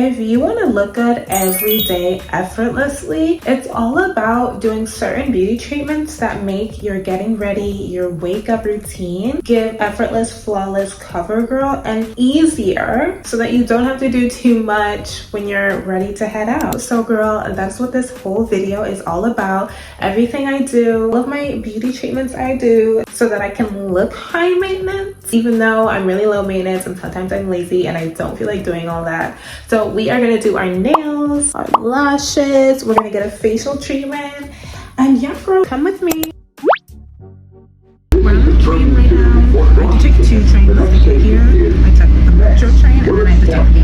If you want to look good every day effortlessly, it's all about doing certain beauty treatments that make your getting ready, your wake up routine, give effortless, flawless cover girl and easier so that you don't have to do too much when you're ready to head out. So girl, that's what this whole video is all about. Everything I do, all of my beauty treatments I do so that I can look high maintenance, even though I'm really low maintenance and sometimes I'm lazy and I don't feel like doing all that. So we are gonna do our nails, our lashes, we're gonna get a facial treatment, and yeah girl, come with me. We're on the train right now. I had to take 2 trains to get here. I took the metro train and then I had to take the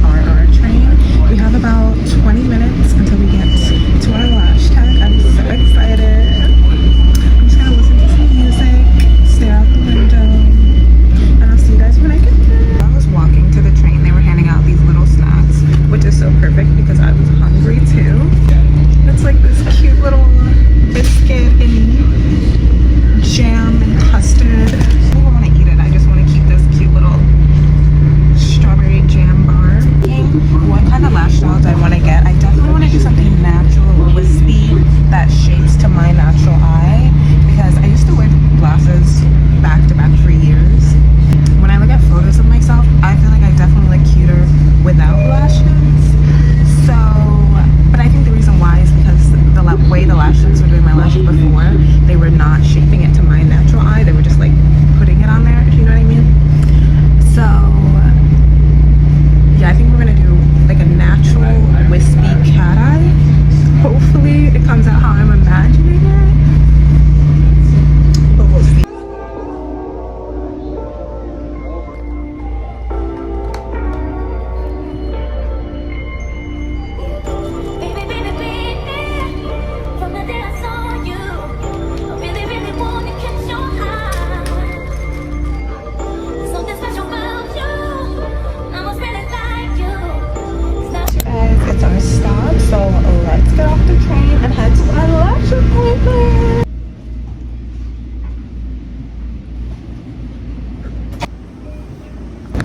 LIRR train. We have about 20 minutes until we get to our lash tag. I'm so excited. I'm just gonna listen to some music, stare out the window, and I'll see you guys when I get there. I was walking to the train. They were handing out these little snacks, which is so perfect because I was hungry too. It's like this cute little biscuit and jam and custard. I don't even want to eat it. I just want to keep this cute little strawberry jam bar. What kind of lash style do I want to get? I definitely want to do something natural, wispy, that shapes to my natural eye, because I used to wear glasses back to back for years. When I look at photos of myself, I feel like I definitely look cuter without lashes. So, but I think the reason why is because the way the lashes were doing my lashes before, they were not shaping it to my natural eye. They were just like putting it on there, if you know what I mean. So, yeah, I think we're gonna do like a natural wispy cat eye. Hopefully it comes out how I'm imagining it, but we'll see.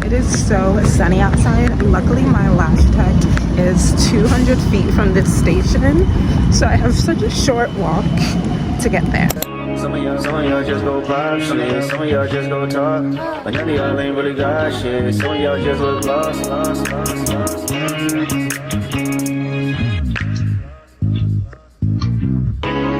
It is so sunny outside. Luckily my lash tech is 200 feet from this station, so I have such a short walk to get there. Some of y'all just go pop shit. Some of y'all just go talk, but none of y'all ain't really got shit. Some of y'all just look lost.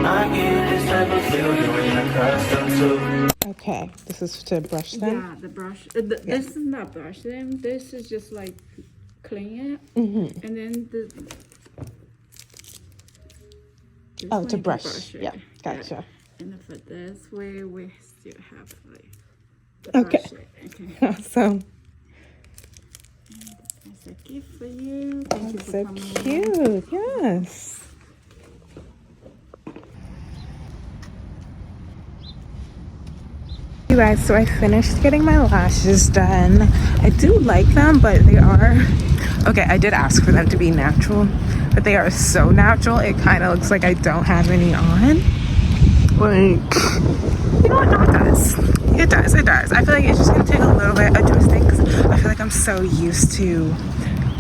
I get this type of feel you ain't accustomed to. Okay, this is to brush them? Yeah, the brush. This is not brush them. This is just like clean it. Mm-hmm. And then oh, to brush it. Yeah, gotcha. Yeah. And for this way, we still have like okay. Brush it. Okay. Awesome. That's a gift for you. Thank you for so coming. Cute. Yes. You guys, so I finished getting my lashes done. I do like them, but they are okay. I did ask for them to be natural, but they are so natural it kind of looks like I don't have any on. Like, you know what? No, it does. I feel like it's just gonna take a little bit adjusting because I feel like I'm so used to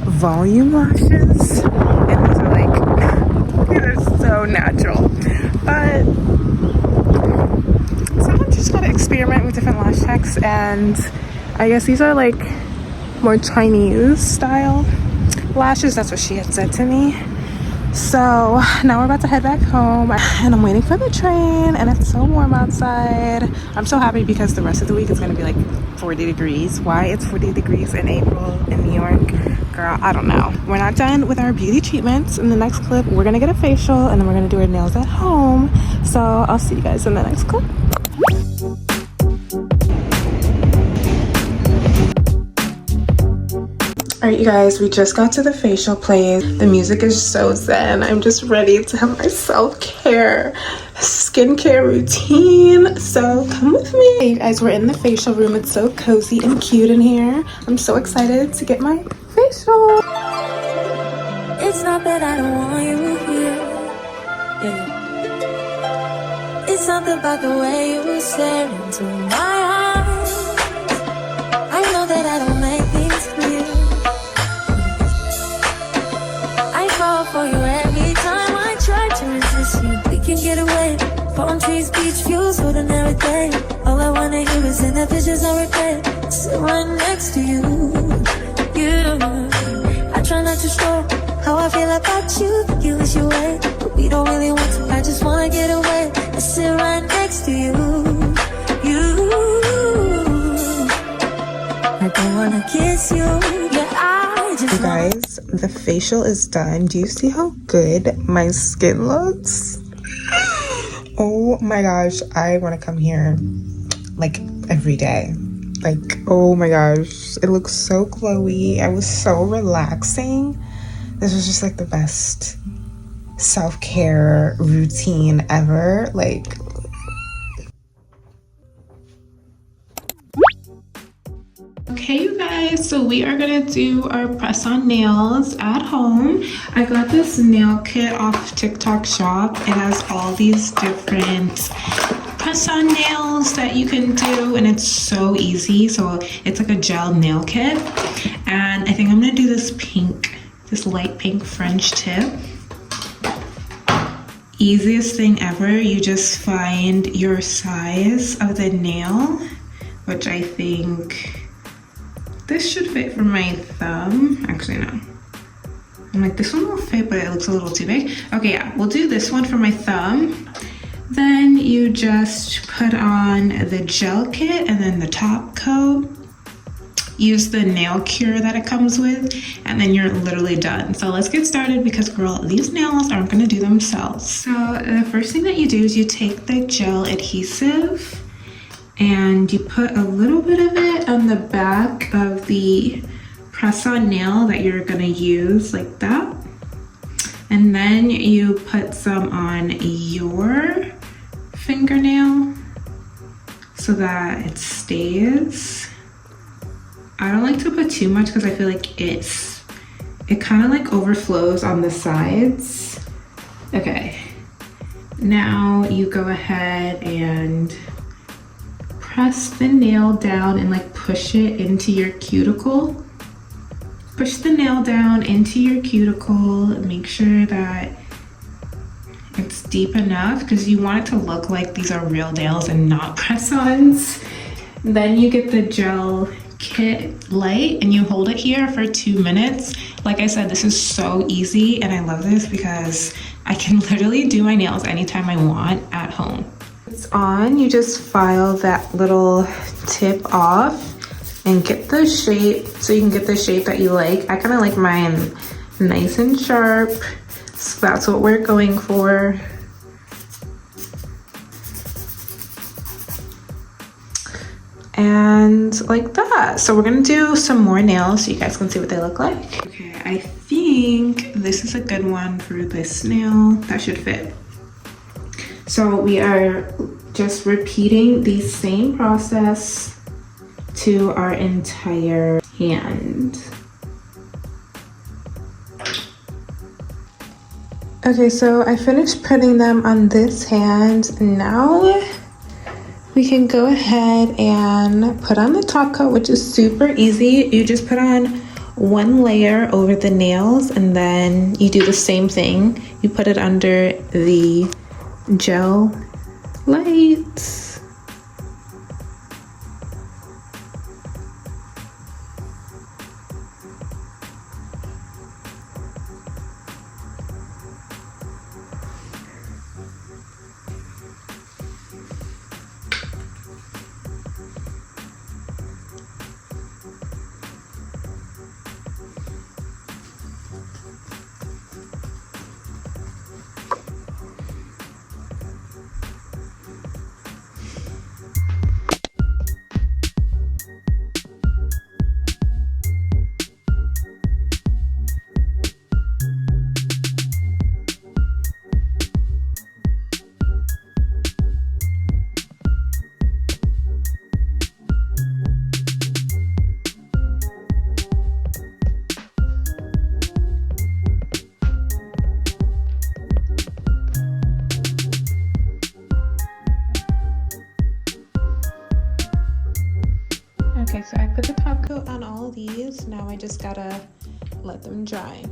volume lashes, and these are like they're so natural, but just gotta experiment with different lash techs, and I guess these are like more Chinese style lashes. That's what she had said to me. So now we're about to head back home and I'm waiting for the train, and it's so warm outside. I'm so happy because the rest of the week is gonna be like 40 degrees. Why it's 40 degrees in April in New York, girl, I don't know. We're not done with our beauty treatments. In the next clip we're gonna get a facial and then we're gonna do our nails at home. So I'll see you guys in the next clip. Alright you guys, we just got to the facial place. The music is so zen. I'm just ready to have my self-care, skincare routine. So come with me. Hey you guys, we're in the facial room. It's so cozy and cute in here. I'm so excited to get my facial. It's not that I don't want you here. Yeah. It's something about the way you stare into my eyes. I know that I don't make things clear. palm trees, beach views, food and everything. All I wanna hear is in the pictures I regret. Sit right next to you. I try not to show how I feel about you. Think you wish you wait, but we don't really want to. I just wanna get away. I sit right next to you. I don't wanna kiss you. Yeah, I just. You guys, the facial is done. Do you see how good my skin looks? Oh my gosh, I want to come here like every day. Like, oh my gosh, it looks so glowy. I was so relaxing. This was just like the best self-care routine ever. Like, okay, you guys, so we are gonna do our press-on nails at home. I got this nail kit off TikTok Shop. It has all these different press-on nails that you can do, and it's so easy. So it's like a gel nail kit, and I think I'm gonna do this pink, this light pink French tip. Easiest thing ever. You just find your size of the nail, which I think this should fit for my thumb. Actually, no. I'm like, this one will fit, but it looks a little too big. Okay, yeah, we'll do this one for my thumb. Then you just put on the gel kit and then the top coat. Use the nail cure that it comes with, and then you're literally done. So let's get started because, girl, these nails aren't gonna do themselves. So the first thing that you do is you take the gel adhesive and you put a little bit of it on the back of the press-on nail that you're gonna use, like that. And then you put some on your fingernail so that it stays. I don't like to put too much because I feel like it kind of like overflows on the sides. Okay, now you go ahead and press the nail down and like push it into your cuticle. Push the nail down into your cuticle. Make sure that it's deep enough because you want it to look like these are real nails and not press-ons. Then you get the gel kit light and you hold it here for 2 minutes. Like I said, this is so easy and I love this because I can literally do my nails anytime I want at home. It's on, you just file that little tip off and get the shape so you can get the shape that you like. I kind of like mine nice and sharp, so that's what we're going for. And like that. So we're gonna do some more nails so you guys can see what they look like. Okay, I think this is a good one for this nail. That should fit. So we are just repeating the same process to our entire hand. Okay, so I finished putting them on this hand. Now we can go ahead and put on the top coat, which is super easy. You just put on one layer over the nails and then you do the same thing. You put it under the gel lights. Okay, so I put the top coat on all of these. Now I just gotta let them dry.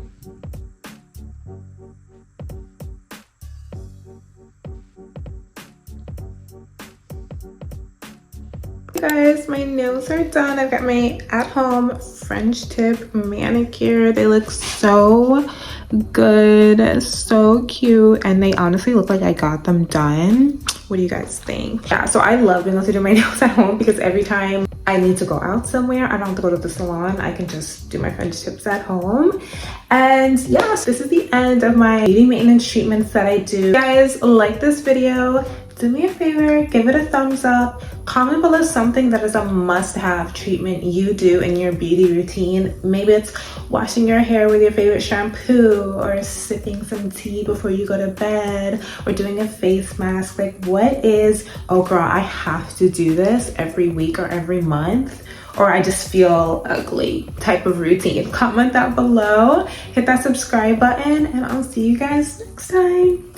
guys, my nails are done. I've got my at-home French tip manicure. They look so good, so cute, and they honestly look like I got them done. What do you guys think? Yeah, so I love being able to do my nails at home because every time I need to go out somewhere, I don't have to go to the salon. I can just do my French tips at home. And yes, this is the end of my beauty maintenance treatments that I do. Guys, like this video, do me a favor, give it a thumbs up, comment below something that is a must-have treatment you do in your beauty routine. Maybe it's washing your hair with your favorite shampoo, or sipping some tea before you go to bed, or doing a face mask. Like, what is, oh girl, I have to do this every week or every month, or I just feel ugly type of routine? Comment that below, hit that subscribe button, and I'll see you guys next time.